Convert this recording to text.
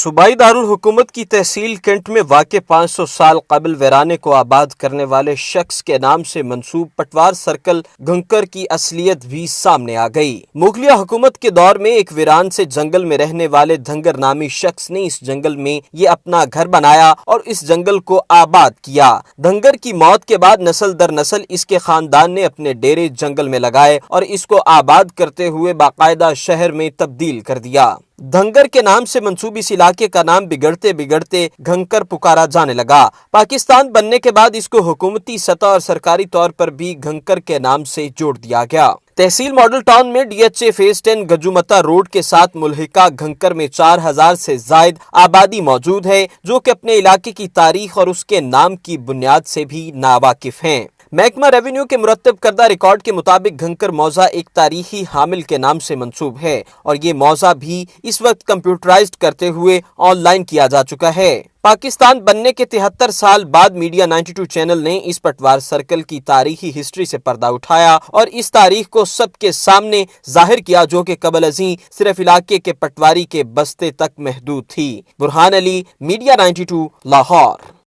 صوبائی دارالحکومت کی تحصیل کنٹ میں واقع 500 سال قبل ویرانے کو آباد کرنے والے شخص کے نام سے منسوب پٹوار سرکل گھنکر کی اصلیت بھی سامنے آ گئی۔ مغلیہ حکومت کے دور میں ایک ویران سے جنگل میں رہنے والے دھنگر نامی شخص نے اس جنگل میں یہ اپنا گھر بنایا اور اس جنگل کو آباد کیا۔ دھنگر کی موت کے بعد نسل در نسل اس کے خاندان نے اپنے ڈیرے جنگل میں لگائے اور اس کو آباد کرتے ہوئے باقاعدہ شہر میں تبدیل کر دیا۔ دھنگر کے نام سے منسوب اس علاقے کا نام بگڑتے بگڑتے گھنکر پکارا جانے لگا۔ پاکستان بننے کے بعد اس کو حکومتی سطح اور سرکاری طور پر بھی گھنکر کے نام سے جوڑ دیا گیا۔ تحصیل ماڈل ٹاؤن میں D H A phase 10 Gajumatta road کے ساتھ ملحقہ گھنکر میں 4000 سے زائد آبادی موجود ہے، جو کہ اپنے علاقے کی تاریخ اور اس کے نام کی بنیاد سے بھی ناواقف ہیں۔ محکمہ ریونیو کے مرتب کردہ ریکارڈ کے مطابق گھنکر موضع ایک تاریخی حامل کے نام سے منسوب ہے اور یہ موضع بھی اس وقت کمپیوٹرائزڈ کرتے ہوئے آن لائن کیا جا چکا ہے۔ پاکستان بننے کے 73 سال بعد میڈیا 92 چینل نے اس پٹوار سرکل کی تاریخی ہسٹری سے پردہ اٹھایا اور اس تاریخ کو سب کے سامنے ظاہر کیا جو کہ قبل ازیں صرف علاقے کے پٹواری کے بستے تک محدود تھی۔ برہان علی، میڈیا 92، لاہور۔